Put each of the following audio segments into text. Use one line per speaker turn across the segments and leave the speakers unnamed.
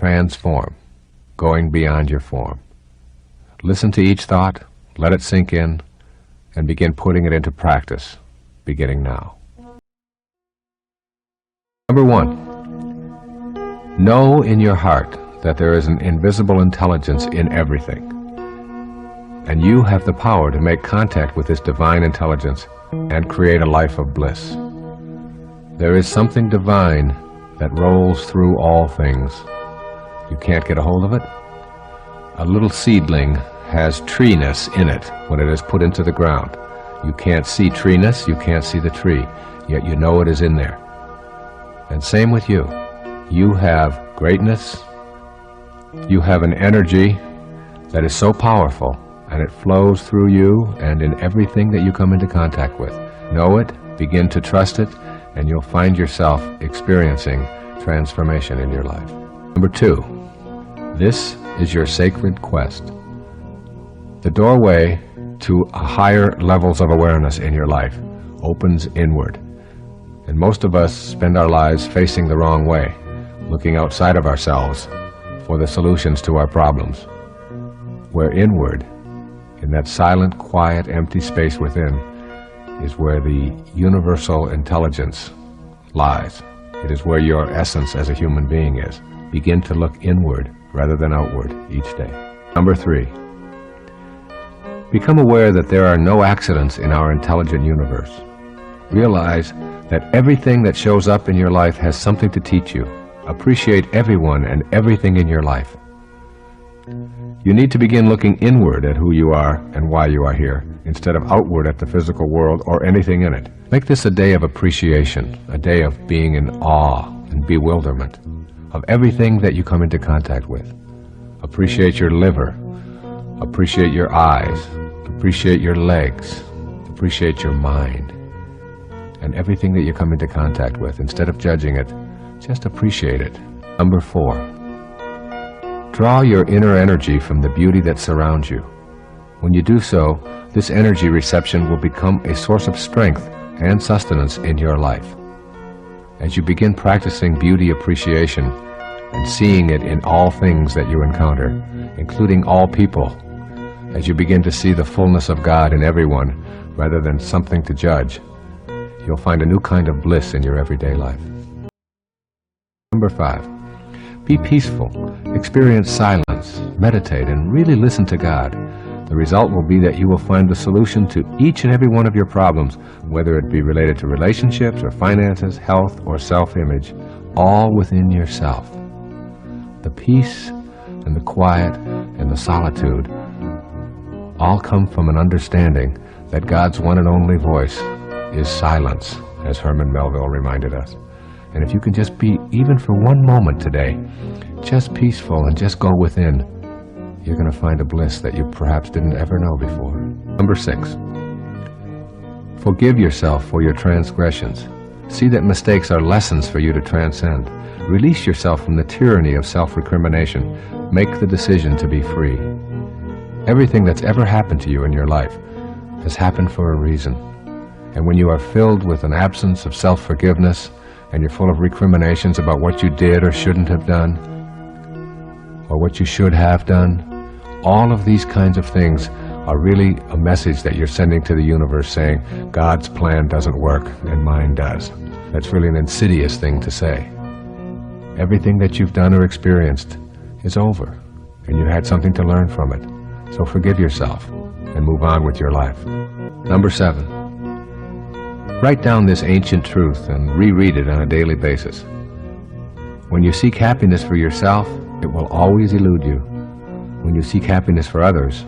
transform, going beyond your form. Listen to each thought, let it sink in, and begin putting it into practice, beginning now. Number 1, know in your heart that there is an invisible intelligence in everything, and you have the power to make contact with this divine intelligence and create a life of bliss. There is something divine that rolls through all things. You can't get a hold of it? A little seedling has treeness in it when it is put into the ground. You can't see treeness, you can't see the tree, yet you know it is in there. And same with you. You have greatness, you have an energy that is so powerful, and it flows through you and in everything that you come into contact with. Know it, begin to trust it, and you'll find yourself experiencing transformation in your life. Number 2, this is your sacred quest. The doorway to higher levels of awareness in your life opens inward. And most of us spend our lives facing the wrong way, looking outside of ourselves for the solutions to our problems. Where inward, in that silent, quiet, empty space within, is where the universal intelligence lies. It is where your essence as a human being is. Begin to look inward rather than outward each day. Number 3, become aware that there are no accidents in our intelligent universe. Realize that everything that shows up in your life has something to teach you. Appreciate everyone and everything in your life. You need to begin looking inward at who you are and why you are here, instead of outward at the physical world or anything in it. Make this a day of appreciation, a day of being in awe and bewilderment of everything that you come into contact with. Appreciate your liver, appreciate your eyes, appreciate your legs, appreciate your mind, and everything that you come into contact with. Instead of judging it, just appreciate it. Number 4, draw your inner energy from the beauty that surrounds you. When you do so, this energy reception will become a source of strength and sustenance in your life. As you begin practicing beauty appreciation and seeing it in all things that you encounter, including all people, as you begin to see the fullness of God in everyone rather than something to judge, you'll find a new kind of bliss in your everyday life. Number 5, be peaceful, experience silence, meditate, and really listen to God. The result will be that you will find the solution to each and every one of your problems, whether it be related to relationships or finances, health, or self-image, all within yourself. The peace and the quiet and the solitude all come from an understanding that God's one and only voice is silence, as Herman Melville reminded us. And if you can just be, even for one moment today, just peaceful and just go within, you're going to find a bliss that you perhaps didn't ever know before. Number 6, forgive yourself for your transgressions. See that mistakes are lessons for you to transcend. Release yourself from the tyranny of self-recrimination. Make the decision to be free. Everything that's ever happened to you in your life has happened for a reason. And when you are filled with an absence of self-forgiveness, and you're full of recriminations about what you did or shouldn't have done, or what you should have done, all of these kinds of things are really a message that you're sending to the universe saying, God's plan doesn't work and mine does. That's really an insidious thing to say. Everything that you've done or experienced is over, and you had something to learn from it. So forgive yourself and move on with your life. Number 7, write down this ancient truth and reread it on a daily basis. When you seek happiness for yourself, it will always elude you. When you seek happiness for others,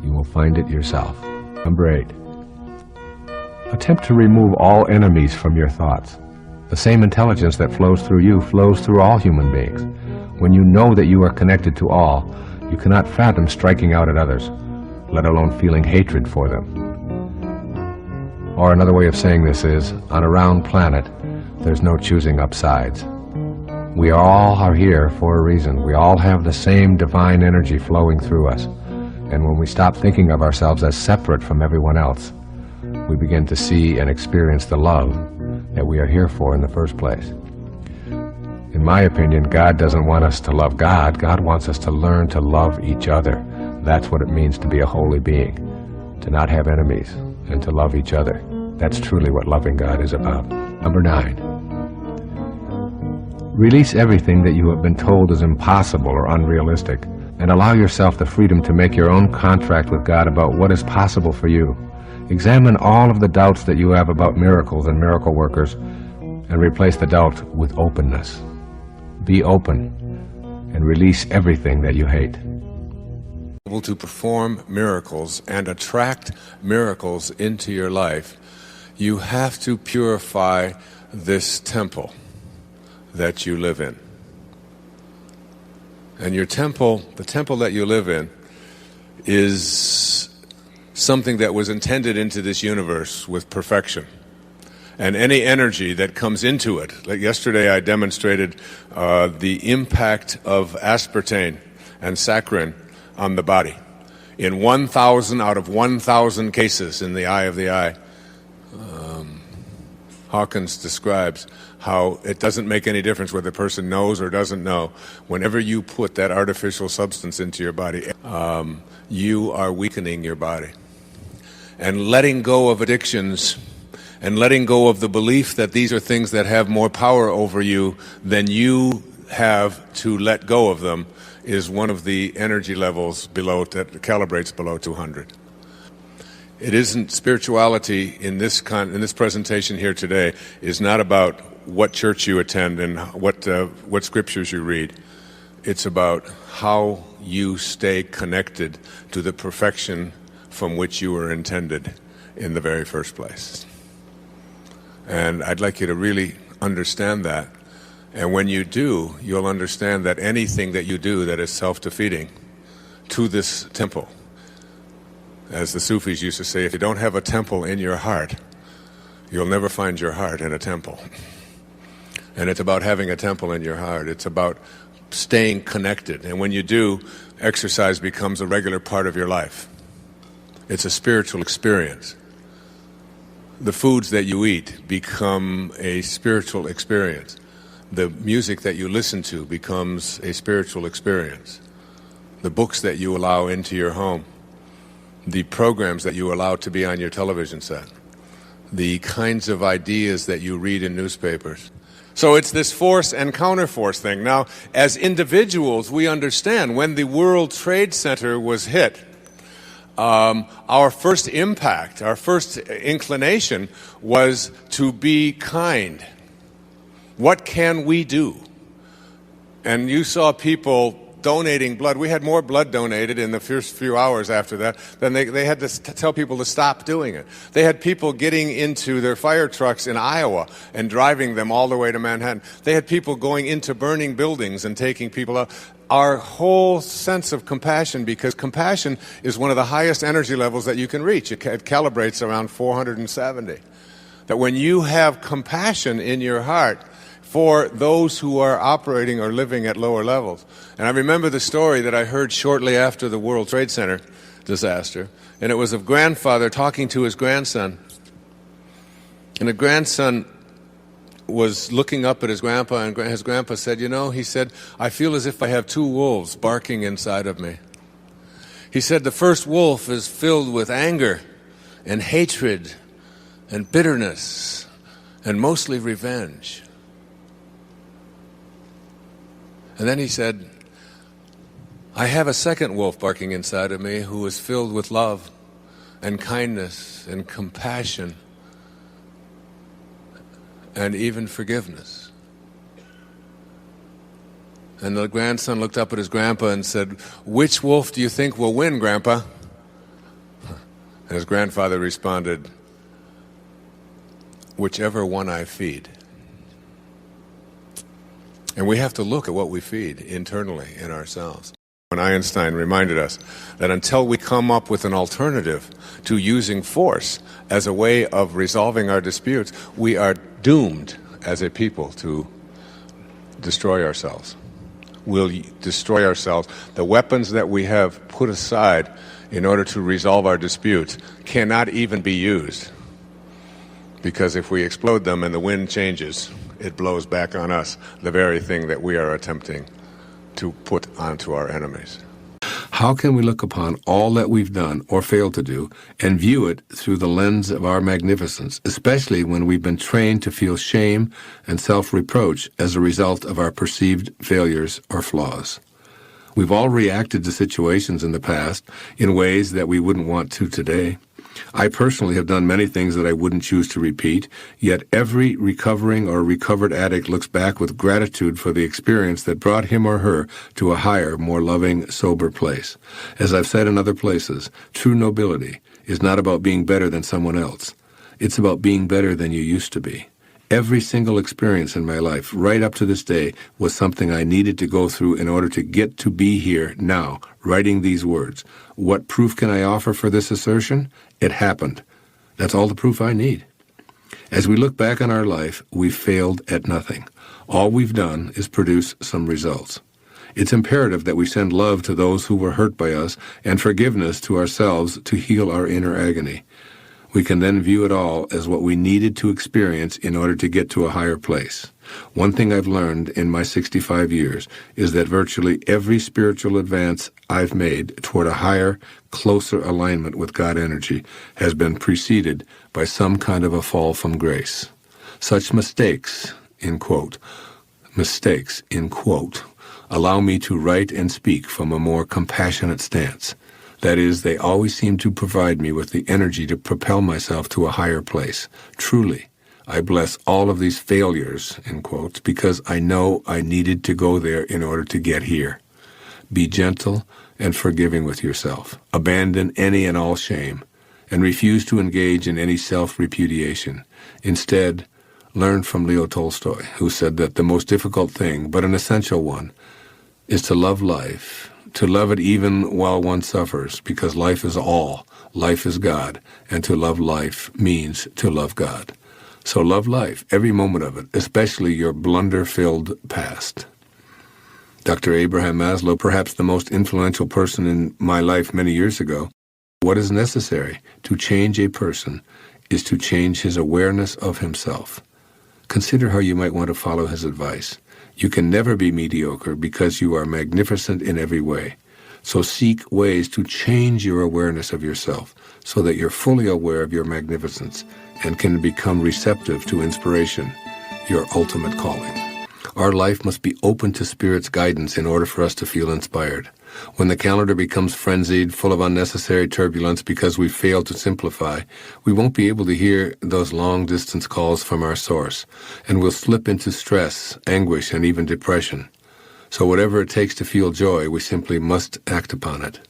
you will find it yourself. Number 8, attempt to remove all enemies from your thoughts. The same intelligence that flows through you flows through all human beings. When you know that you are connected to all, you cannot fathom striking out at others, let alone feeling hatred for them. Or another way of saying this is, on a round planet, there's no choosing up sides. We all are here for a reason. We all have the same divine energy flowing through us. And when we stop thinking of ourselves as separate from everyone else, we begin to see and experience the love that we are here for in the first place. In my opinion, God doesn't want us to love God. God wants us to learn to love each other. That's what it means to be a holy being, to not have enemies, and to love each other. That's truly what loving God is about. Number 9. Release everything that you have been told is impossible or unrealistic, and allow yourself the freedom to make your own contract with God about what is possible for you. Examine all of the doubts that you have about miracles and miracle workers, and replace the doubt with openness. Be open, and release everything that you hate.
Able to perform miracles and attract miracles into your life, you have to purify this temple that you live in. And your temple, the temple that you live in, is something that was intended into this universe with perfection. And any energy that comes into it, like yesterday I demonstrated the impact of aspartame and saccharin on the body. In 1,000 out of 1,000 cases in the eye of the eye, Hawkins describes how it doesn't make any difference whether the person knows or doesn't know. Whenever you put that artificial substance into your body, you are weakening your body. And letting go of addictions and letting go of the belief that these are things that have more power over you than you have to let go of them is one of the energy levels below that calibrates below 200. It isn't spirituality in this presentation here today is not about what church you attend and what scriptures you read. It's about how you stay connected to the perfection from which you were intended in the very first place. And I'd like you to really understand that. And when you do, you'll understand that anything that you do that is self-defeating to this temple, as the Sufis used to say, if you don't have a temple in your heart, you'll never find your heart in a temple. And it's about having a temple in your heart. It's about staying connected. And when you do, exercise becomes a regular part of your life. It's a spiritual experience. The foods that you eat become a spiritual experience. The music that you listen to becomes a spiritual experience. The books that you allow into your home, the programs that you allow to be on your television set, the kinds of ideas that you read in newspapers. So it's this force and counterforce thing. Now, as individuals, we understand when the World Trade Center was hit, our first impact, our first inclination was to be kind. What can we do? And you saw people donating blood. We had more blood donated in the first few hours after that than they had to tell people to stop doing it. They had people getting into their fire trucks in Iowa and driving them all the way to Manhattan. They had people going into burning buildings and taking people out. Our whole sense of compassion, because compassion is one of the highest energy levels that you can reach. It calibrates around 470. That when you have compassion in your heart for those who are operating or living at lower levels. And I remember the story that I heard shortly after the World Trade Center disaster, and it was of grandfather talking to his grandson. And the grandson was looking up at his grandpa, and his grandpa said, you know, he said, I feel as if I have two wolves barking inside of me. He said, the first wolf is filled with anger and hatred and bitterness and mostly revenge. And then he said, I have a second wolf barking inside of me who is filled with love and kindness and compassion and even forgiveness. And the grandson looked up at his grandpa and said, which wolf do you think will win, Grandpa? And his grandfather responded, whichever one I feed. And we have to look at what we feed internally in ourselves. When Einstein reminded us that until we come up with an alternative to using force as a way of resolving our disputes, we are doomed as a people to destroy ourselves. We'll destroy ourselves. The weapons that we have put aside in order to resolve our disputes cannot even be used. Because if we explode them and the wind changes it blows back on us the very thing that we are attempting to put onto our enemies.
How can we look upon all that we've done or failed to do and view it through the lens of our magnificence, especially when we've been trained to feel shame and self-reproach as a result of our perceived failures or flaws? We've all reacted to situations in the past in ways that we wouldn't want to today. I personally have done many things that I wouldn't choose to repeat, yet every recovering or recovered addict looks back with gratitude for the experience that brought him or her to a higher, more loving, sober place. As I've said in other places, true nobility is not about being better than someone else. It's about being better than you used to be. Every single experience in my life, right up to this day, was something I needed to go through in order to get to be here now, writing these words. What proof can I offer for this assertion? It happened. That's all the proof I need. As we look back on our life, we've failed at nothing. All we've done is produce some results. It's imperative that we send love to those who were hurt by us and forgiveness to ourselves to heal our inner agony. We can then view it all as what we needed to experience in order to get to a higher place. One thing I've learned in my 65 years is that virtually every spiritual advance I've made toward a higher, closer alignment with God energy has been preceded by some kind of a fall from grace. Such mistakes, in quote, allow me to write and speak from a more compassionate stance. That is, they always seem to provide me with the energy to propel myself to a higher place. Truly, I bless all of these failures, in quotes, because I know I needed to go there in order to get here. Be gentle and forgiving with yourself. Abandon any and all shame, and refuse to engage in any self-repudiation. Instead, learn from Leo Tolstoy, who said that the most difficult thing, but an essential one, is to love life, to love it even while one suffers, because life is all, life is God, and to love life means to love God. So love life, every moment of it, especially your blunder-filled past. Dr. Abraham Maslow, perhaps the most influential person in my life many years ago, what is necessary to change a person is to change his awareness of himself. Consider how you might want to follow his advice. You can never be mediocre because you are magnificent in every way. So seek ways to change your awareness of yourself so that you're fully aware of your magnificence and can become receptive to inspiration, your ultimate calling. Our life must be open to Spirit's guidance in order for us to feel inspired. When the calendar becomes frenzied, full of unnecessary turbulence because we fail to simplify, we won't be able to hear those long-distance calls from our source, and we'll slip into stress, anguish, and even depression. So whatever it takes to feel joy, we simply must act upon it.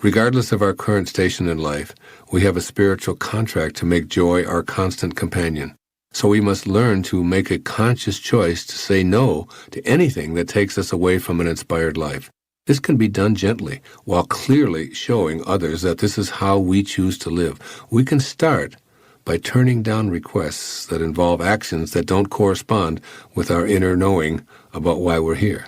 Regardless of our current station in life, we have a spiritual contract to make joy our constant companion. So we must learn to make a conscious choice to say no to anything that takes us away from an inspired life. This can be done gently, while clearly showing others that this is how we choose to live. We can start by turning down requests that involve actions that don't correspond with our inner knowing about why we're here.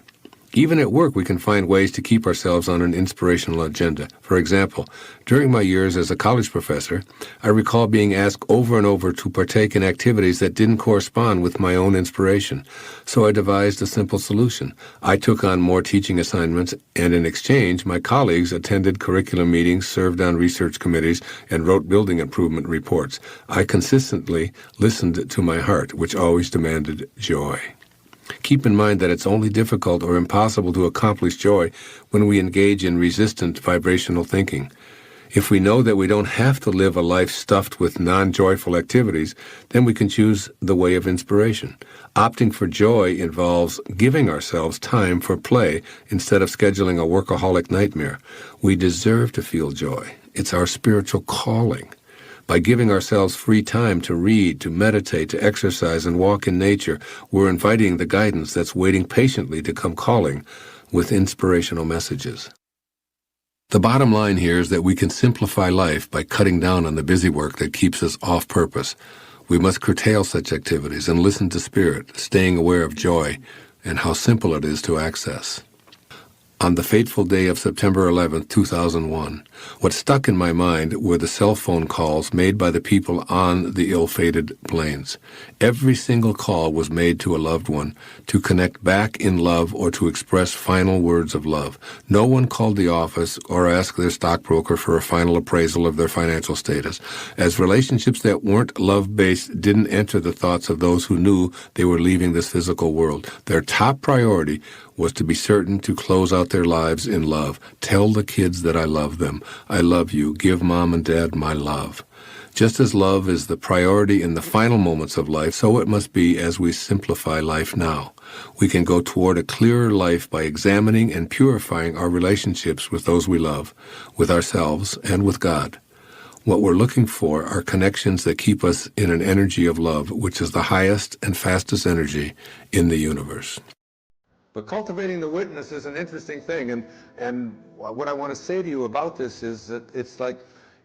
Even at work, we can find ways to keep ourselves on an inspirational agenda. For example, during my years as a college professor, I recall being asked over and over to partake in activities that didn't correspond with my own inspiration. So I devised a simple solution. I took on more teaching assignments, and in exchange, my colleagues attended curriculum meetings, served on research committees, and wrote building improvement reports. I consistently listened to my heart, which always demanded joy. Keep in mind that it's only difficult or impossible to accomplish joy when we engage in resistant vibrational thinking. If we know that we don't have to live a life stuffed with non-joyful activities, then we can choose the way of inspiration. Opting for joy involves giving ourselves time for play instead of scheduling a workaholic nightmare. We deserve to feel joy. It's our spiritual calling. By giving ourselves free time to read, to meditate, to exercise, and walk in nature, we're inviting the guidance that's waiting patiently to come calling with inspirational messages. The bottom line here is that we can simplify life by cutting down on the busy work that keeps us off purpose. We must curtail such activities and listen to Spirit, staying aware of joy and how simple it is to access. On the fateful day of September 11, 2001, what stuck in my mind were the cell phone calls made by the people on the ill-fated planes. Every single call was made to a loved one to connect back in love or to express final words of love. No one called the office or asked their stockbroker for a final appraisal of their financial status, as relationships that weren't love-based didn't enter the thoughts of those who knew they were leaving this physical world. Their top priority was to be certain to close out their lives in love. Tell the kids that I love them. I love you. Give mom and dad my love. Just as love is the priority in the final moments of life, so it must be as we simplify life now. We can go toward a clearer life by examining and purifying our relationships with those we love, with ourselves, and with God. What we're looking for are connections that keep us in an energy of love, which is the highest and fastest energy in the universe.
But cultivating the witness is an interesting thing, and what I want to say to you about this is that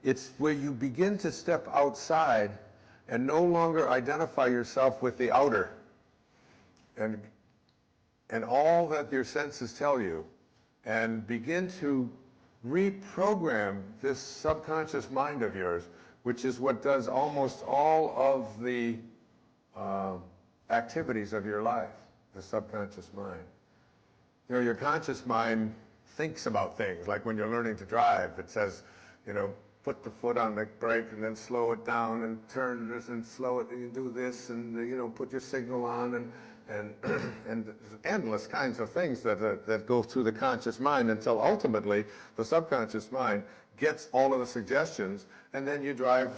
it's where you begin to step outside and no longer identify yourself with the outer and all that your senses tell you, and begin to reprogram this subconscious mind of yours, which is what does almost all of the activities of your life, the subconscious mind. You know, your conscious mind thinks about things, like when you're learning to drive, it says, you know, put the foot on the brake and then slow it down and turn this and slow it and you do this and, you know, put your signal on and endless kinds of things that go through the conscious mind until ultimately the subconscious mind gets all of the suggestions, and then you drive.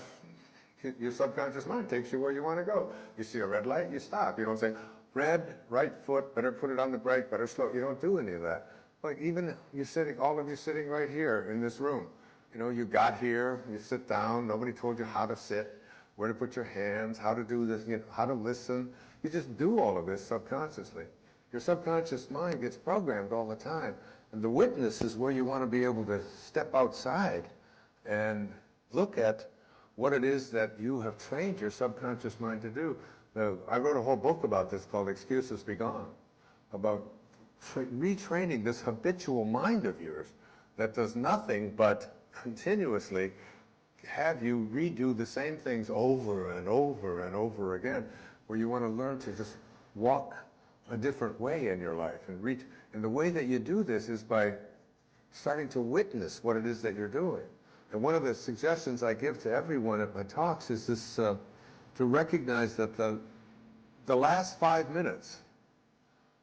Your subconscious mind takes you where you want to go. You see a red light, you stop. You don't say, red, right foot, better put it on the brake, better slow. You don't do any of that. Like even you're sitting, all of you sitting right here in this room. You know, you got here, you sit down, nobody told you how to sit, where to put your hands, how to do this, you know, how to listen. You just do all of this subconsciously. Your subconscious mind gets programmed all the time. And the witness is where you want to be able to step outside and look at what it is that you have trained your subconscious mind to do. I wrote a whole book about this called Excuses Be Gone, about retraining this habitual mind of yours that does nothing but continuously have you redo the same things over and over and over again, where you want to learn to just walk a different way in your life and reach. And the way that you do this is by starting to witness what it is that you're doing. And one of the suggestions I give to everyone at my talks is this, to recognize that the last 5 minutes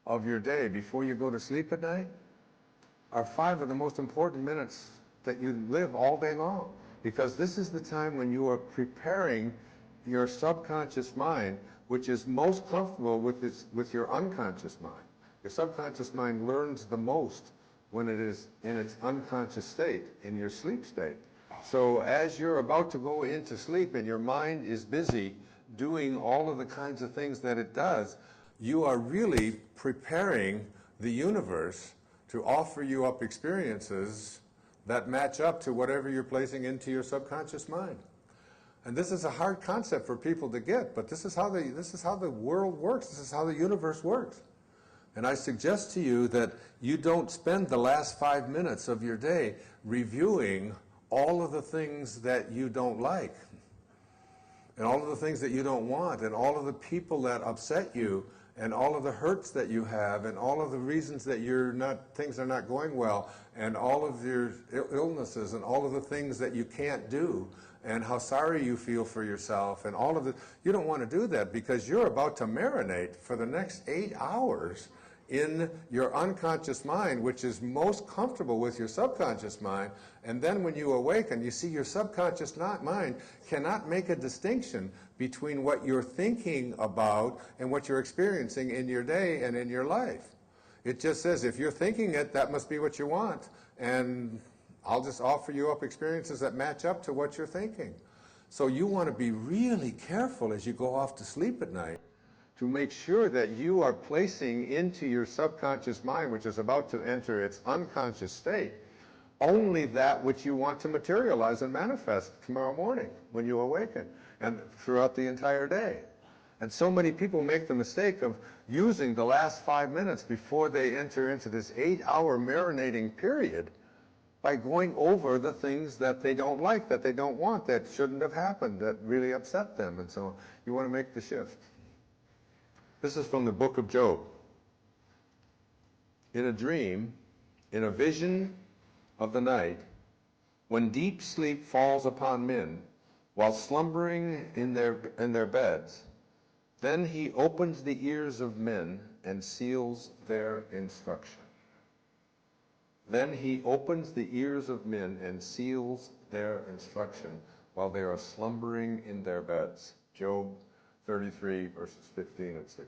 of your day before you go to sleep at night are 5 of the most important minutes that you live all day long. Because this is the time when you are preparing your subconscious mind, which is most comfortable with your unconscious mind. Your subconscious mind learns the most when it is in its unconscious state, in your sleep state. So as you're about to go into sleep and your mind is busy doing all of the kinds of things that it does, you are really preparing the universe to offer you up experiences that match up to whatever you're placing into your subconscious mind. And this is a hard concept for people to get, but this is how the world works. This is how the universe works. And I suggest to you that you don't spend the last 5 minutes of your day reviewing all of the things that you don't like, and all of the things that you don't want, and all of the people that upset you, and all of the hurts that you have, and all of the reasons that things are not going well, and all of your illnesses, and all of the things that you can't do, and how sorry you feel for yourself, and all of it. You don't want to do that because you're about to marinate for the next 8 hours in your unconscious mind, which is most comfortable with your subconscious mind. And then when you awaken, you see your subconscious mind cannot make a distinction between what you're thinking about and what you're experiencing in your day and in your life. It just says, if you're thinking it, that must be what you want. And I'll just offer you up experiences that match up to what you're thinking. So you want to be really careful as you go off to sleep at night to make sure that you are placing into your subconscious mind, which is about to enter its unconscious state, only that which you want to materialize and manifest tomorrow morning when you awaken and throughout the entire day.
And so many people make the mistake of using the last 5 minutes before they enter into this 8-hour marinating period by going over the things that they don't like, that they don't want, that shouldn't have happened, that really upset them. And so you want to make the shift. This is from the book of Job. In a dream, in a vision of the night, when deep sleep falls upon men, while slumbering in their beds, then he opens the ears of men and seals their instruction. Then he opens the ears of men and seals their instruction while they are slumbering in their beds. Job 33, verses 15 and 16.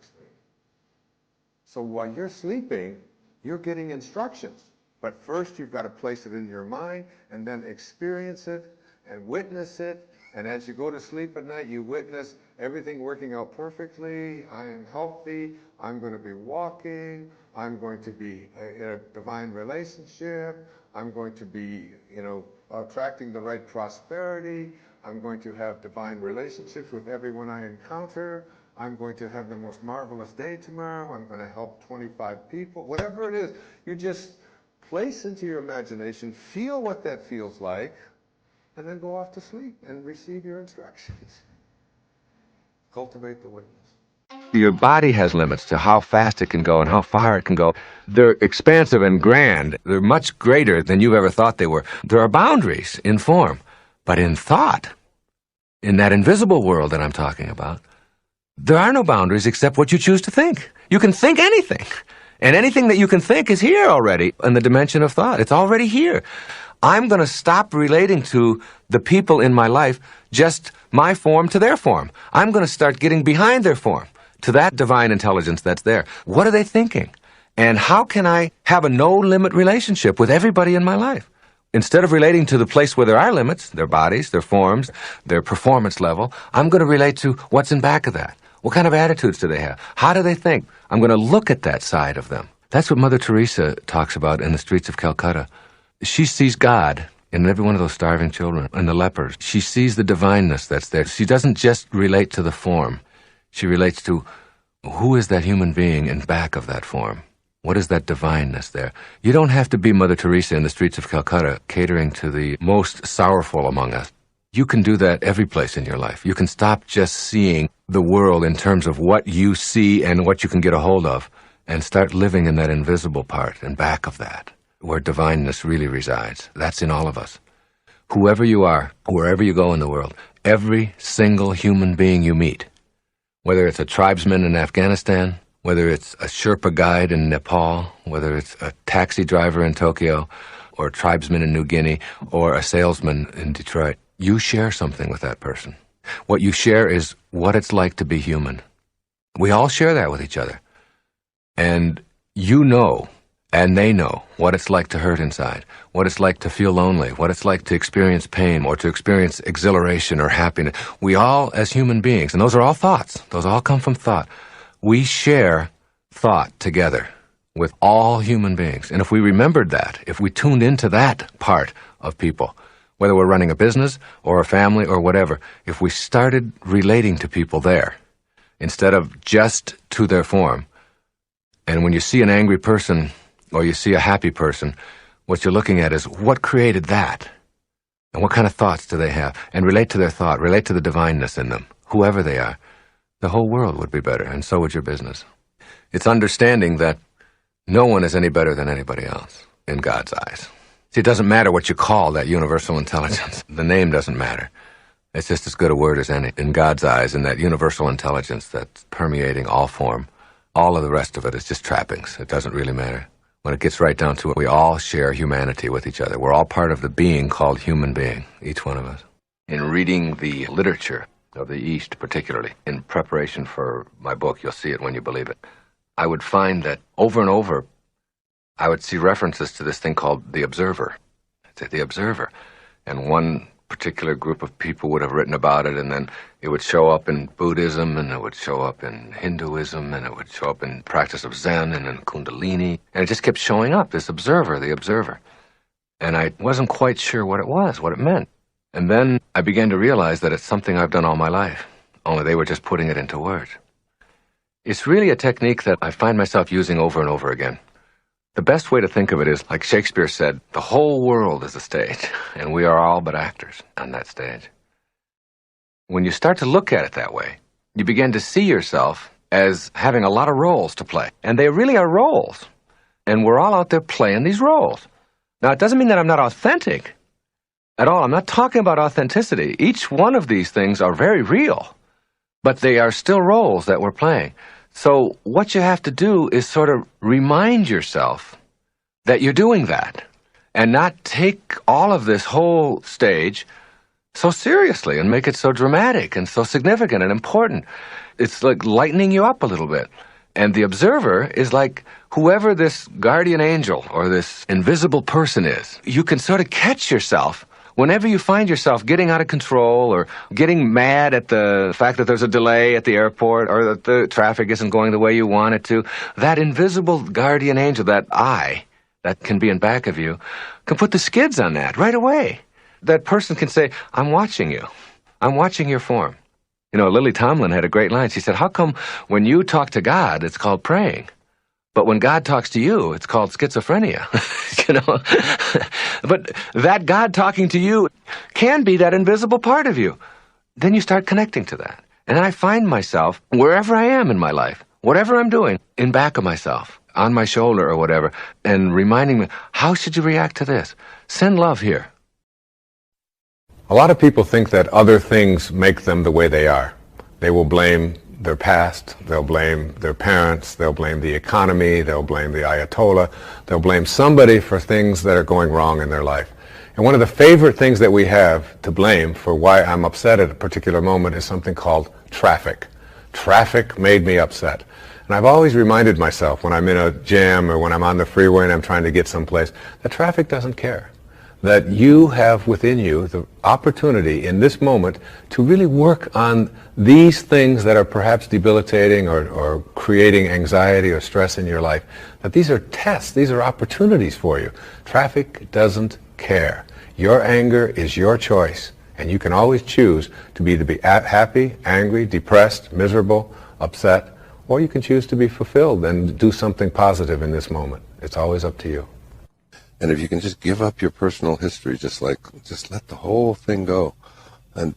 So while you're sleeping, you're getting instructions. But first you've got to place it in your mind and then experience it and witness it. And as you go to sleep at night, you witness everything working out perfectly. I am healthy. I'm going to be walking. I'm going to be in a divine relationship. I'm going to be, attracting the right prosperity. I'm going to have divine relationships with everyone I encounter. I'm going to have the most marvelous day tomorrow. I'm going to help 25 people. Whatever it is, you just place into your imagination, feel what that feels like, and then go off to sleep and receive your instructions. Cultivate the witness.
Your body has limits to how fast it can go and how far it can go. They're expansive and grand. They're much greater than you've ever thought they were. There are boundaries in form, but in thought, in that invisible world that I'm talking about, there are no boundaries except what you choose to think. You can think anything. And anything that you can think is here already in the dimension of thought. It's already here. I'm going to stop relating to the people in my life just my form to their form. I'm going to start getting behind their form to that divine intelligence that's there. What are they thinking? And how can I have a no-limit relationship with everybody in my life? Instead of relating to the place where there are limits, their bodies, their forms, their performance level, I'm going to relate to what's in back of that. What kind of attitudes do they have? How do they think? I'm going to look at that side of them. That's what Mother Teresa talks about in the streets of Calcutta. She sees God in every one of those starving children and the lepers. She sees the divineness that's there. She doesn't just relate to the form. She relates to who is that human being in back of that form. What is that divineness there? You don't have to be Mother Teresa in the streets of Calcutta catering to the most sorrowful among us. You can do that every place in your life. You can stop just seeing the world in terms of what you see and what you can get a hold of and start living in that invisible part and back of that, where divineness really resides. That's in all of us. Whoever you are, wherever you go in the world, every single human being you meet, whether it's a tribesman in Afghanistan, whether it's a Sherpa guide in Nepal, whether it's a taxi driver in Tokyo, or a tribesman in New Guinea, or a salesman in Detroit, you share something with that person. What you share is what it's like to be human. We all share that with each other. And you know, and they know, what it's like to hurt inside, what it's like to feel lonely, what it's like to experience pain or to experience exhilaration or happiness. We all, as human beings, and those are all thoughts, those all come from thought, we share thought together with all human beings. And if we remembered that, if we tuned into that part of people, whether we're running a business or a family or whatever, if we started relating to people there, instead of just to their form, and when you see an angry person or you see a happy person, what you're looking at is what created that? And what kind of thoughts do they have? And relate to their thought, relate to the divineness in them, whoever they are. The whole world would be better, and so would your business. It's understanding that no one is any better than anybody else in God's eyes. See, it doesn't matter what you call that universal intelligence. The name doesn't matter. It's just as good a word as any in God's eyes, in that universal intelligence that's permeating all form. All of the rest of it is just trappings. It doesn't really matter. When it gets right down to it, we all share humanity with each other. We're all part of the being called human being, each one of us. In reading the literature of the East, particularly, in preparation for my book, You'll See It When You Believe It, I would find that over and over, I would see references to this thing called the observer. The observer. And one particular group of people would have written about it, and then it would show up in Buddhism, and it would show up in Hinduism, and it would show up in practice of Zen and in Kundalini. And it just kept showing up, this observer, the observer. And I wasn't quite sure what it was, what it meant. And then I began to realize that it's something I've done all my life. only they were just putting it into words. It's really a technique that I find myself using over and over again. The best way to think of it is, like Shakespeare said, the whole world is a stage, and we are all but actors on that stage. When you start to look at it that way, you begin to see yourself as having a lot of roles to play. And they really are roles. And we're all out there playing these roles. Now, it doesn't mean that I'm not authentic at all. I'm not talking about authenticity. Each one of these things are very real, but they are still roles that we're playing. So what you have to do is sort of remind yourself that you're doing that and not take all of this whole stage so seriously and make it so dramatic and so significant and important. It's like lightening you up a little bit. And the observer is like whoever this guardian angel or this invisible person is. You can sort of catch yourself whenever you find yourself getting out of control or getting mad at the fact that there's a delay at the airport or that the traffic isn't going the way you want it to. That invisible guardian angel, that eye that can be in back of you, can put the skids on that right away. That person can say, I'm watching you. I'm watching your form. You know, Lily Tomlin had a great line. She said, how come when you talk to God, it's called praying? But when God talks to you, it's called schizophrenia. You know? But that God talking to you can be that invisible part of you. Then you start connecting to that. And I find myself, wherever I am in my life, whatever I'm doing, in back of myself, on my shoulder or whatever, and reminding me, how should you react to this? Send love here.
A lot of people think that other things make them the way they are. They will blame their past, they'll blame their parents, they'll blame the economy, they'll blame the Ayatollah, they'll blame somebody for things that are going wrong in their life. And one of the favorite things that we have to blame for why I'm upset at a particular moment is something called traffic. Traffic made me upset. And I've always reminded myself when I'm in a jam or when I'm on the freeway and I'm trying to get someplace, that traffic doesn't care. That you have within you the opportunity in this moment to really work on these things that are perhaps debilitating or creating anxiety or stress in your life. That these are tests, these are opportunities for you. Traffic doesn't care. Your anger is your choice, and you can always choose to be happy, angry, depressed, miserable, upset, or you can choose to be fulfilled and do something positive in this moment. It's always up to you.
And if you can just give up your personal history, just let the whole thing go, and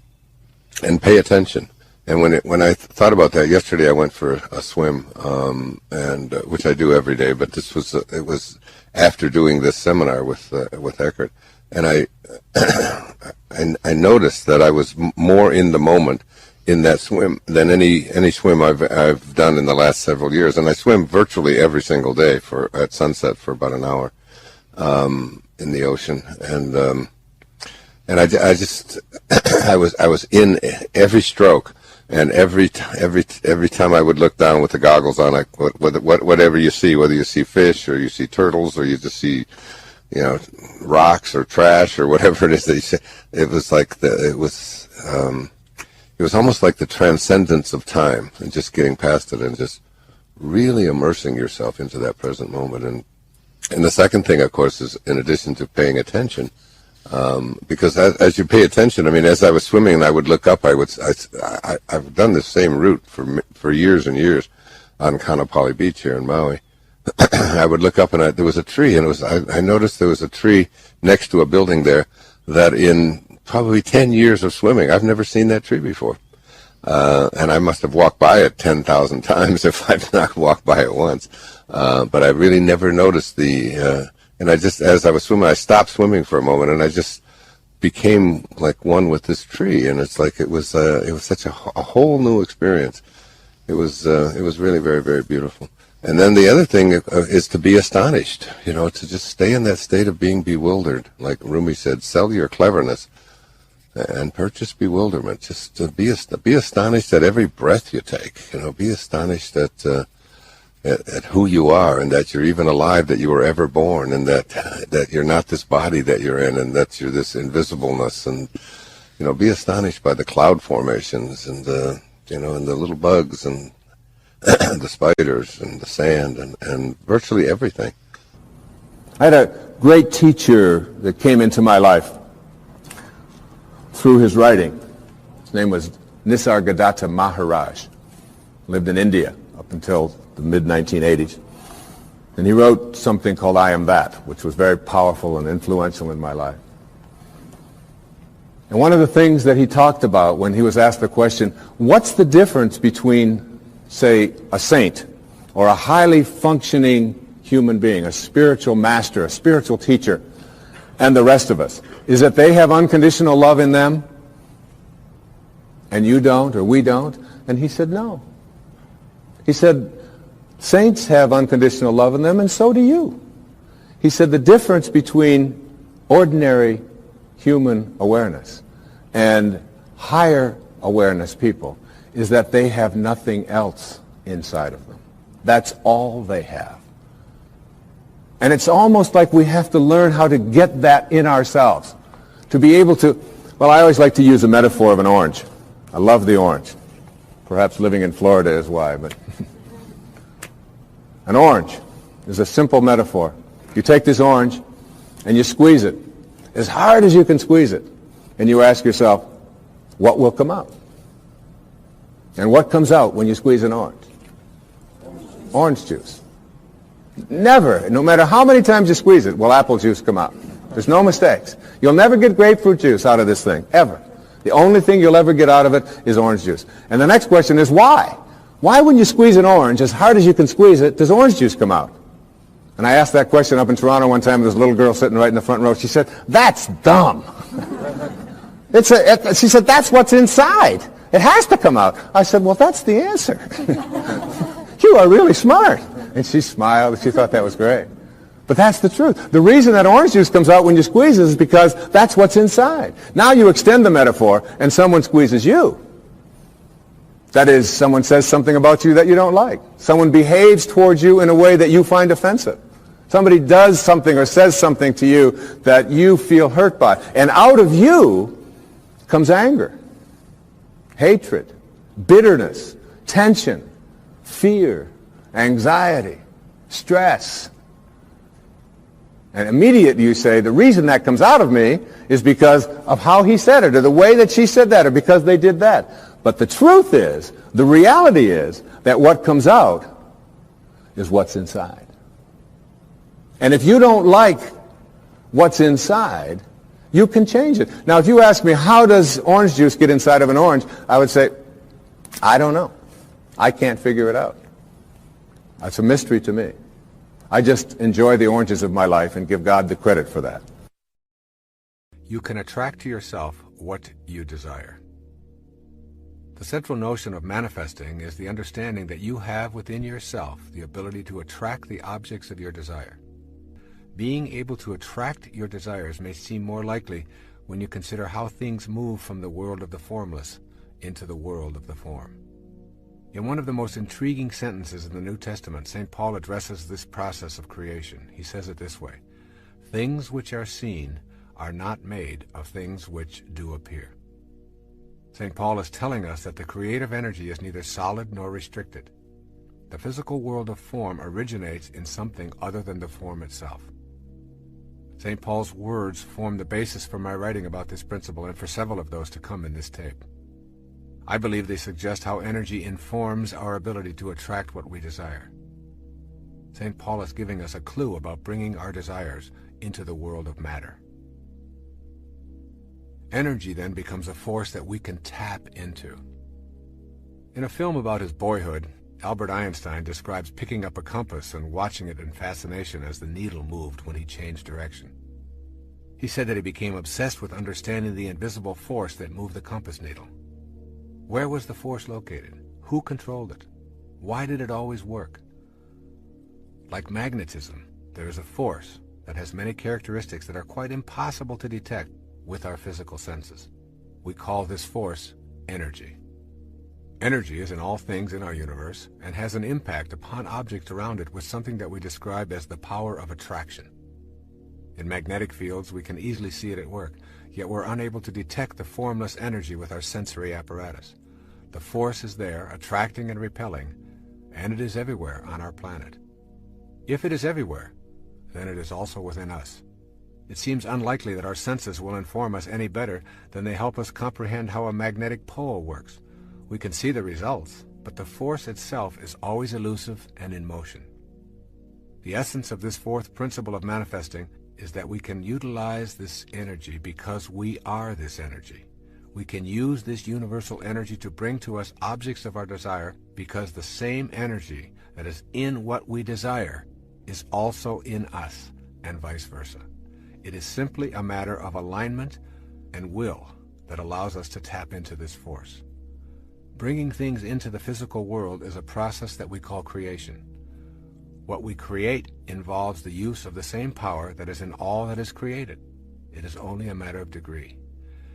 pay attention. And when I thought about that yesterday, I went for a swim, and which I do every day. But it was after doing this seminar with Eckhart, and I noticed that I was more in the moment in that swim than any swim I've done in the last several years. And I swim virtually every single day at sunset for about an hour. In the ocean, and I just I was in every stroke, and every time I would look down with the goggles on, like whatever you see, whether you see fish or you see turtles or you just see, you know, rocks or trash or whatever it is that you see, it was like it was almost like the transcendence of time and just getting past it and just really immersing yourself into that present moment. And the second thing, of course, is in addition to paying attention, because as you pay attention, I mean, as I was swimming and I would look up, I've done the same route for years and years on Kaanapali Beach here in Maui. I would look up and there was a tree, and I noticed there was a tree next to a building there that in probably 10 years of swimming, I've never seen that tree before. And I must have walked by it 10,000 times if I've not walked by it once. But I really never noticed and I just, as I was swimming, I stopped swimming for a moment and I just became like one with this tree. And it's like, it was such a whole new experience. It was really very, very beautiful. And then the other thing is to be astonished, you know, to just stay in that state of being bewildered. Like Rumi said, sell your cleverness and purchase bewilderment. Just to be astonished at every breath you take. You know, be astonished at who you are, and that you're even alive, that you were ever born, and that you're not this body that you're in, and that you're this invisibleness. And you know, be astonished by the cloud formations and the little bugs and the spiders and the sand and virtually everything.
I had a great teacher that came into my life through his writing. His name was
Nisargadatta Maharaj. Lived in India up until the mid-1980s. And he wrote something called I Am That, which was very powerful and influential in my life. And one of the things that he talked about when he was asked the question, what's the difference between, say, a saint or a highly functioning human being, a spiritual master, a spiritual teacher, and the rest of us? Is that they have unconditional love in them and you don't, or we don't? And he said, no. He said, saints have unconditional love in them, and so do you. He said the difference between ordinary human awareness and higher awareness people is that they have nothing else inside of them. That's all they have. And it's almost like we have to learn how to get that in ourselves. To be able to, well, I always like to use a metaphor of an orange. I love the orange. Perhaps living in Florida is why, but an orange is a simple metaphor. You take this orange and you squeeze it as hard as you can squeeze it, and you ask yourself, what will come out? And what comes out when you squeeze an orange? Orange juice. Never, no matter how many times you squeeze it, will apple juice come out. There's no mistakes. You'll never get grapefruit juice out of this thing, ever. The only thing you'll ever get out of it is orange juice. And the next question is why? Why when you squeeze an orange, as hard as you can squeeze it, does orange juice come out? And I asked that question up in Toronto one time. There was a little girl sitting right in the front row. She said, that's dumb. She said, that's what's inside. It has to come out. I said, well, that's the answer. You are really smart. And she smiled. She thought that was great. But that's the truth. The reason that orange juice comes out when you squeeze it is because that's what's inside. Now you extend the metaphor and someone squeezes you. That is, someone says something about you that you don't like. Someone behaves towards you in a way that you find offensive. Somebody does something or says something to you that you feel hurt by. And out of you comes anger, hatred, bitterness, tension, fear, anxiety, stress. And immediately you say, the reason that comes out of me is because of how he said it, or the way that she said that, or because they did that. But the truth is, the reality is, that what comes out is what's inside. And if you don't like what's inside, you can change it. Now, if you ask me, how does orange juice get inside of an orange? I would say, I don't know. I can't figure it out. It's a mystery to me. I just enjoy the oranges of my life and give God the credit for that.
You can attract to yourself what you desire. The central notion of manifesting is the understanding that you have within yourself the ability to attract the objects of your desire. Being able to attract your desires may seem more likely when you consider how things move from the world of the formless into the world of the form. In one of the most intriguing sentences in the New Testament, St. Paul addresses this process of creation. He says it this way: "Things which are seen are not made of things which do appear." St. Paul is telling us that the creative energy is neither solid nor restricted. The physical world of form originates in something other than the form itself. St. Paul's words form the basis for my writing about this principle and for several of those to come in this tape. I believe they suggest how energy informs our ability to attract what we desire. St. Paul is giving us a clue about bringing our desires into the world of matter. Energy then becomes a force that we can tap into. In a film about his boyhood, Albert Einstein describes picking up a compass and watching it in fascination as the needle moved when he changed direction. He said that he became obsessed with understanding the invisible force that moved the compass needle. Where was the force located? Who controlled it? Why did it always work? Like magnetism, there is a force that has many characteristics that are quite impossible to detect with our physical senses. We call this force energy. Energy is in all things in our universe and has an impact upon objects around it with something that we describe as the power of attraction. In magnetic fields, we can easily see it at work, yet we're unable to detect the formless energy with our sensory apparatus. The force is there, attracting and repelling, and it is everywhere on our planet. If it is everywhere, then it is also within us. It seems unlikely that our senses will inform us any better than they help us comprehend how a magnetic pole works, We can see the results, but the force itself is always elusive and in motion. The essence of this fourth principle of manifesting is that we can utilize this energy because we are this energy. We can use this universal energy to bring to us objects of our desire because the same energy that is in what we desire is also in us, and vice versa. It is simply a matter of alignment and will that allows us to tap into this force. Bringing things into the physical world is a process that we call creation. What we create involves the use of the same power that is in all that is created. It is only a matter of degree.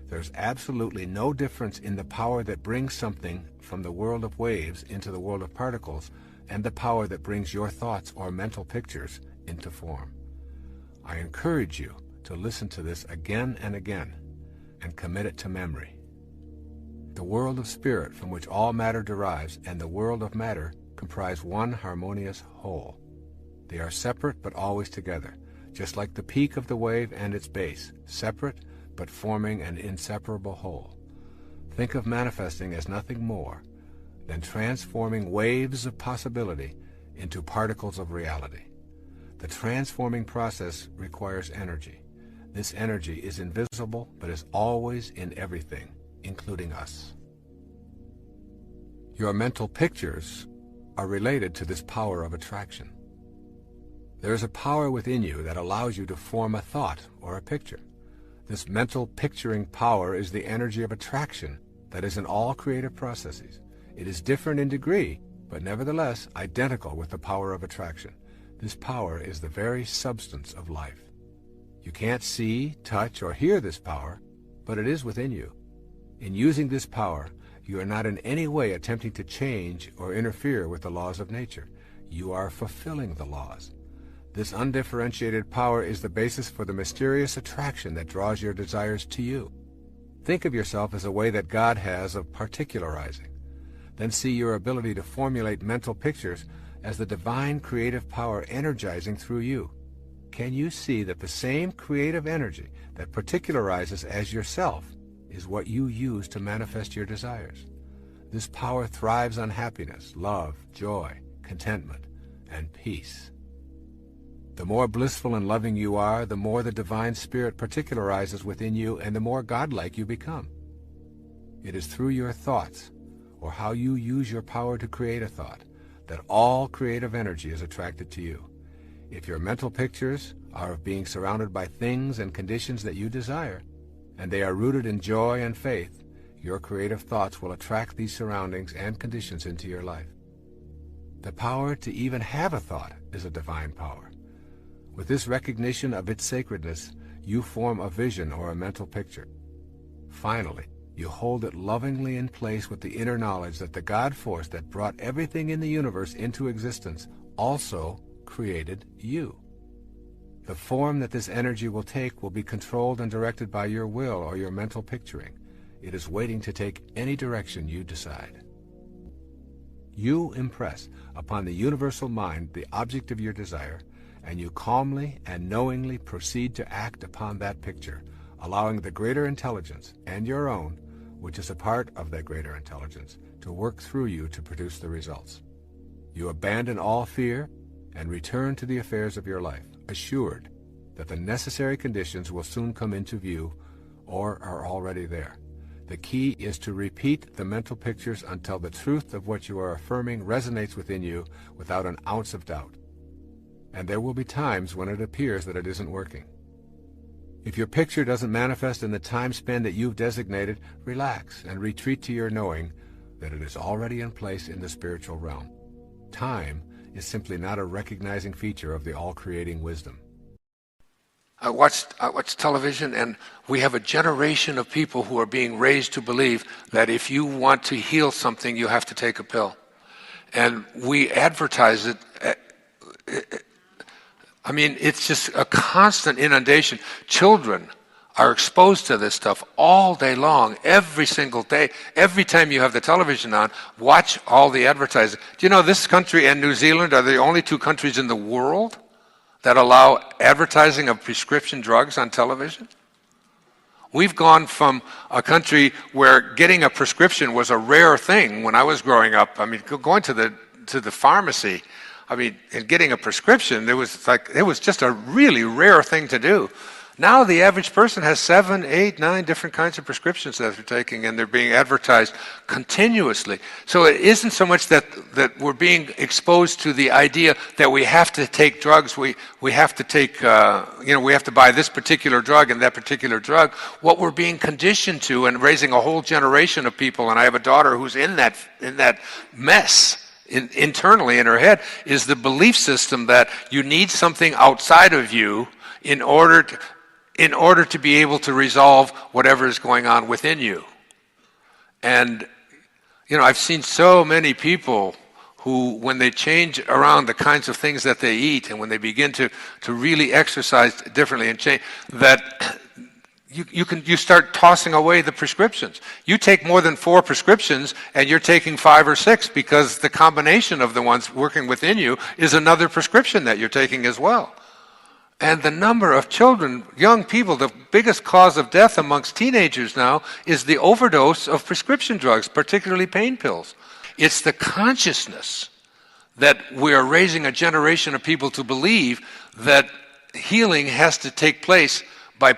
There's absolutely no difference in the power that brings something from the world of waves into the world of particles and the power that brings your thoughts or mental pictures into form. I encourage you to listen to this again and again and commit it to memory. The world of spirit from which all matter derives and the world of matter comprise one harmonious whole. They are separate but always together, just like the peak of the wave and its base, separate but forming an inseparable whole. Think of manifesting as nothing more than transforming waves of possibility into particles of reality. The transforming process requires energy. This energy is invisible but is always in everything, including us. Your mental pictures are related to this power of attraction. There is a power within you that allows you to form a thought or a picture. This mental picturing power is the energy of attraction that is in all creative processes. It is different in degree, but nevertheless identical with the power of attraction. This power is the very substance of life. You can't see, touch, or hear this power, but it is within you. In using this power, you are not in any way attempting to change or interfere with the laws of nature. You are fulfilling the laws. This undifferentiated power is the basis for the mysterious attraction that draws your desires to you. Think of yourself as a way that God has of particularizing. Then see your ability to formulate mental pictures as the divine creative power energizing through you. Can you see that the same creative energy that particularizes as yourself is what you use to manifest your desires? This power thrives on happiness, love, joy, contentment, and peace. The more blissful and loving you are, the more the divine spirit particularizes within you and the more godlike you become. It is through your thoughts, or how you use your power to create a thought, that all creative energy is attracted to you. If your mental pictures are of being surrounded by things and conditions that you desire, and they are rooted in joy and faith, your creative thoughts will attract these surroundings and conditions into your life. The power to even have a thought is a divine power. With this recognition of its sacredness, you form a vision or a mental picture. Finally, you hold it lovingly in place with the inner knowledge that the God force that brought everything in the universe into existence also created you. The form that this energy will take will be controlled and directed by your will or your mental picturing. It is waiting to take any direction you decide. You impress upon the universal mind the object of your desire, and you calmly and knowingly proceed to act upon that picture, allowing the greater intelligence and your own, which is a part of that greater intelligence, to work through you to produce the results. You abandon all fear and return to the affairs of your life, assured that the necessary conditions will soon come into view or are already there. The key is to repeat the mental pictures until the truth of what you are affirming resonates within you without an ounce of doubt. And there will be times when it appears that it isn't working. If your picture doesn't manifest in the time span that you've designated, relax and retreat to your knowing that it is already in place in the spiritual realm. Time is simply not a recognizing feature of the all-creating wisdom.
I watched television, and we have a generation of people who are being raised to believe that if you want to heal something, you have to take a pill. And we advertise it. I mean, it's just a constant inundation. Children are exposed to this stuff all day long, every single day. Every time you have the television on, watch all the advertising. Do you know this country and New Zealand are the only two countries in the world that allow advertising of prescription drugs on television? We've gone from a country where getting a prescription was a rare thing when I was growing up. I mean, going to the pharmacy, I mean, and getting a prescription, it was just a really rare thing to do. Now the average person has 7, 8, 9 different kinds of prescriptions that they're taking, and they're being advertised continuously. So it isn't so much that we're being exposed to the idea that we have to take drugs, we have to take, we have to buy this particular drug and that particular drug. What we're being conditioned to, and raising a whole generation of people, and I have a daughter who's in that mess, internally in her head, is the belief system that you need something outside of you in order to be able to resolve whatever is going on within you. And, I've seen so many people who, when they change around the kinds of things that they eat, and when they begin to really exercise differently and change, that you start tossing away the prescriptions. You take more than 4 prescriptions, and you're taking 5 or 6, because the combination of the ones working within you is another prescription that you're taking as well. And the number of children, young people, the biggest cause of death amongst teenagers now is the overdose of prescription drugs, particularly pain pills. It's the consciousness that we are raising a generation of people to believe that healing has to take place by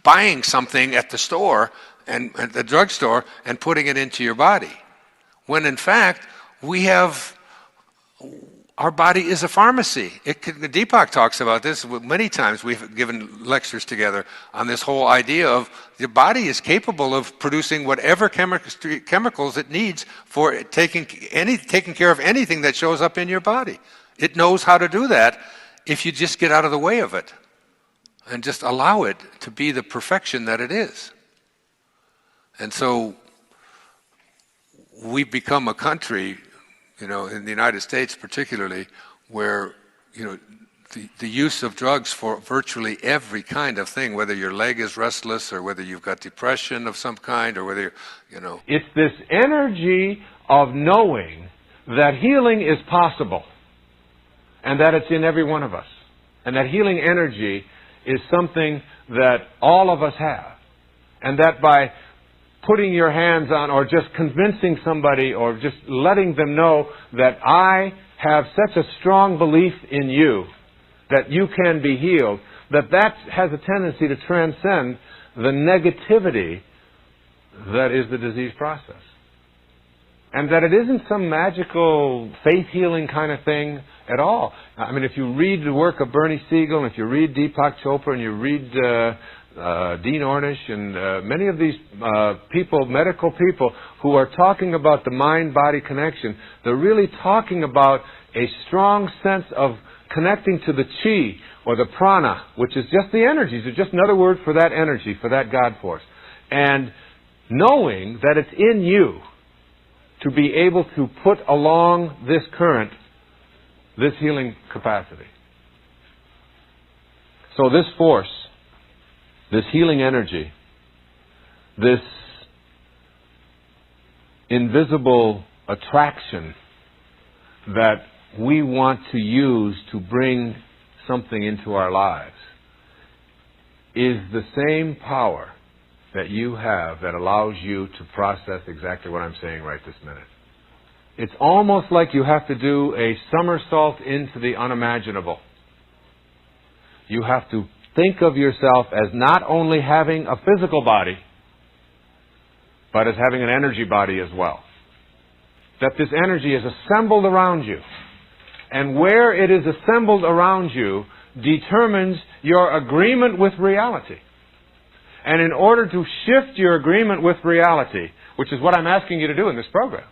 buying something at the store and at the drugstore and putting it into your body. When in fact, our body is a pharmacy. Deepak talks about this many times. We've given lectures together on this whole idea of the body is capable of producing whatever chemicals it needs for taking care of anything that shows up in your body. It knows how to do that if you just get out of the way of it and just allow it to be the perfection that it is. And so we've become a country, in the United States particularly, where, the use of drugs for virtually every kind of thing, whether your leg is restless or whether you've got depression of some kind or whether,
It's this energy of knowing that healing is possible and that it's in every one of us. And that healing energy is something that all of us have. And that by putting your hands on, or just convincing somebody, or just letting them know that I have such a strong belief in you that you can be healed, that has a tendency to transcend the negativity that is the disease process. And that it isn't some magical faith healing kind of thing at all. I mean, if you read the work of Bernie Siegel, and if you read Deepak Chopra, and you read Dean Ornish, and many of these medical people who are talking about the mind-body connection, they're really talking about a strong sense of connecting to the chi, or the prana, which is just the energies. It's just another word for that energy, for that God force. And knowing that it's in you to be able to put along this current, this healing capacity. So this force, this healing energy, this invisible attraction that we want to use to bring something into our lives, is the same power that you have that allows you to process exactly what I'm saying right this minute. It's almost like you have to do a somersault into the unimaginable. You have to think of yourself as not only having a physical body, but as having an energy body as well. That this energy is assembled around you. And where it is assembled around you determines your agreement with reality. And in order to shift your agreement with reality, which is what I'm asking you to do in this program,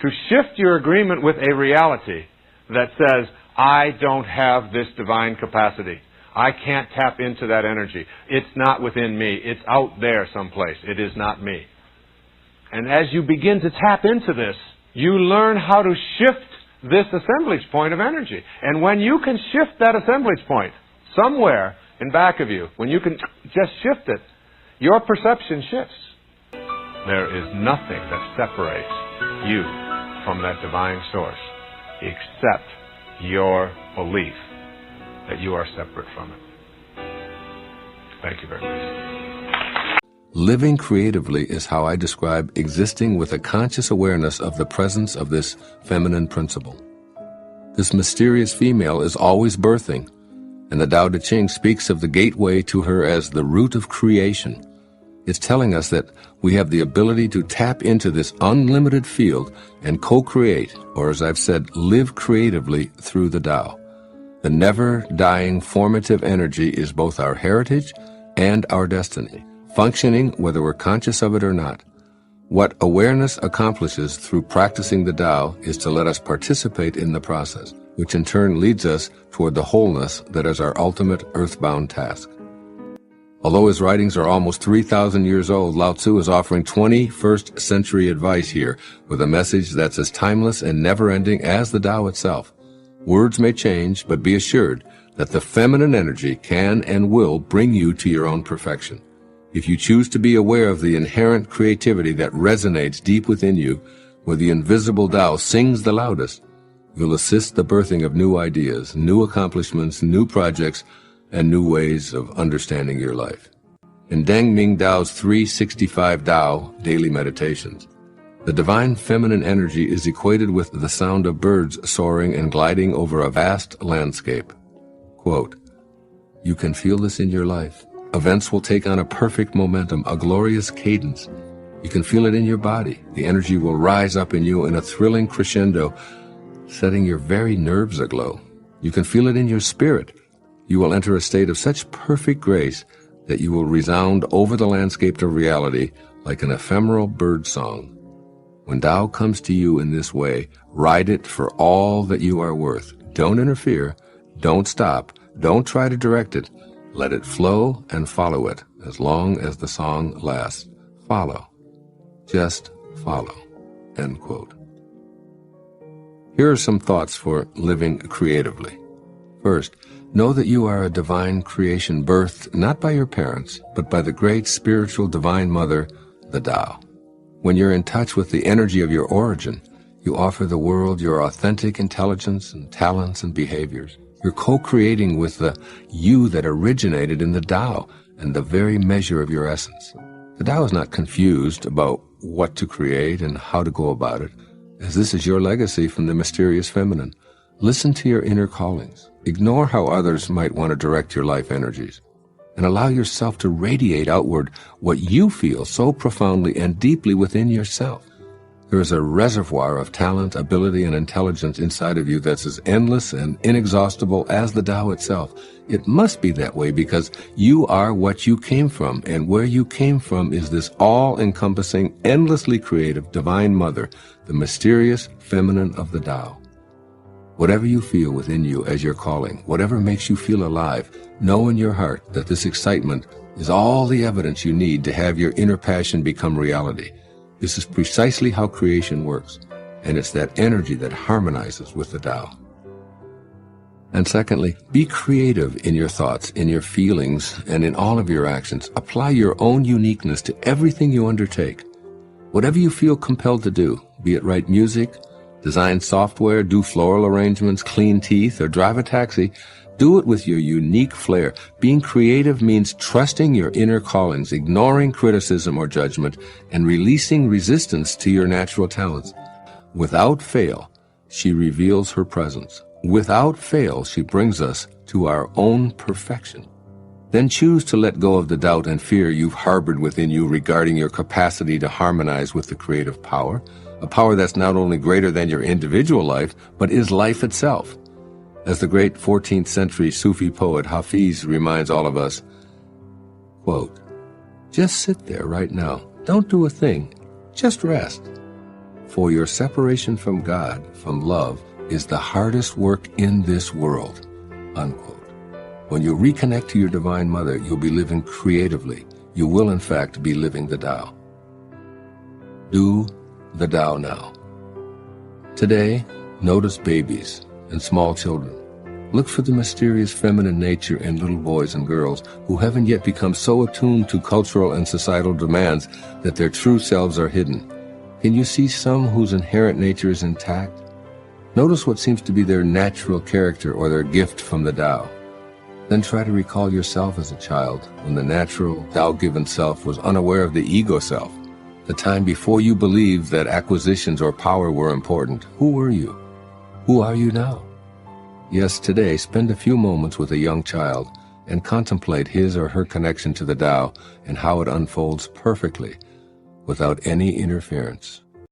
to shift your agreement with a reality that says, I don't have this divine capacity. I can't tap into that energy. It's not within me. It's out there someplace. It is not me. And as you begin to tap into this, you learn how to shift this assemblage point of energy. And when you can shift that assemblage point somewhere in back of you, when you can just shift it, your perception shifts. There is nothing that separates you from that divine source except your belief that you are separate from it. Thank you very much.
Living creatively is how I describe existing with a conscious awareness of the presence of this feminine principle. This mysterious female is always birthing, and the Tao Te Ching speaks of the gateway to her as the root of creation. It's telling us that we have the ability to tap into this unlimited field and co-create, or as I've said, live creatively through the Tao. The never-dying formative energy is both our heritage and our destiny, functioning whether we're conscious of it or not. What awareness accomplishes through practicing the Tao is to let us participate in the process, which in turn leads us toward the wholeness that is our ultimate earthbound task. Although his writings are almost 3,000 years old, Lao Tzu is offering 21st century advice here with a message that's as timeless and never-ending as the Tao itself. Words may change, but be assured that the feminine energy can and will bring you to your own perfection. If you choose to be aware of the inherent creativity that resonates deep within you, where the invisible Tao sings the loudest, you'll assist the birthing of new ideas, new accomplishments, new projects, and new ways of understanding your life. In Deng Ming Dao's 365 Tao daily meditations, the divine feminine energy is equated with the sound of birds soaring and gliding over a vast landscape. Quote, "You can feel this in your life. Events will take on a perfect momentum, a glorious cadence. You can feel it in your body. The energy will rise up in you in a thrilling crescendo, setting your very nerves aglow. You can feel it in your spirit. You will enter a state of such perfect grace that you will resound over the landscape of reality like an ephemeral bird song. When Tao comes to you in this way, ride it for all that you are worth. Don't interfere. Don't stop. Don't try to direct it. Let it flow and follow it as long as the song lasts. Follow. Just follow." End quote. Here are some thoughts for living creatively. First, know that you are a divine creation birthed not by your parents, but by the great spiritual divine mother, the Tao. When you're in touch with the energy of your origin, you offer the world your authentic intelligence and talents and behaviors. You're co-creating with the you that originated in the Tao and the very measure of your essence. The Tao is not confused about what to create and how to go about it, as this is your legacy from the mysterious feminine. Listen to your inner callings. Ignore how others might want to direct your life energies, and allow yourself to radiate outward what you feel so profoundly and deeply within yourself. There is a reservoir of talent, ability, and intelligence inside of you that's as endless and inexhaustible as the Tao itself. It must be that way because you are what you came from, and where you came from is this all-encompassing, endlessly creative Divine Mother, the mysterious feminine of the Tao. Whatever you feel within you as your calling, whatever makes you feel alive, know in your heart that this excitement is all the evidence you need to have your inner passion become reality. This is precisely how creation works, and it's that energy that harmonizes with the Tao. And secondly, be creative in your thoughts, in your feelings, and in all of your actions. Apply your own uniqueness to everything you undertake. Whatever you feel compelled to do, be it write music, design software, do floral arrangements, clean teeth, or drive a taxi, do it with your unique flair. Being creative means trusting your inner callings, ignoring criticism or judgment, and releasing resistance to your natural talents. Without fail, she reveals her presence. Without fail, she brings us to our own perfection. Then choose to let go of the doubt and fear you've harbored within you regarding your capacity to harmonize with the creative power, a power that's not only greater than your individual life, but is life itself. As the great 14th century Sufi poet Hafiz reminds all of us, quote, "Just sit there right now. Don't do a thing. Just rest. For your separation from God, from love, is the hardest work in this world." Unquote. When you reconnect to your Divine Mother, you'll be living creatively. You will, in fact, be living the Tao. Do the Tao now. Today, notice babies and small children. Look for the mysterious feminine nature in little boys and girls who haven't yet become so attuned to cultural and societal demands that their true selves are hidden. Can you see some whose inherent nature is intact? Notice what seems to be their natural character or their gift from the Tao. Then try to recall yourself as a child, when the natural, Tao-given self was unaware of the ego self. The time before you believed that acquisitions or power were important. Who were you? Who are you now? Yes, today, spend a few moments with a young child and contemplate his or her connection to the Tao and how it unfolds perfectly, without any interference.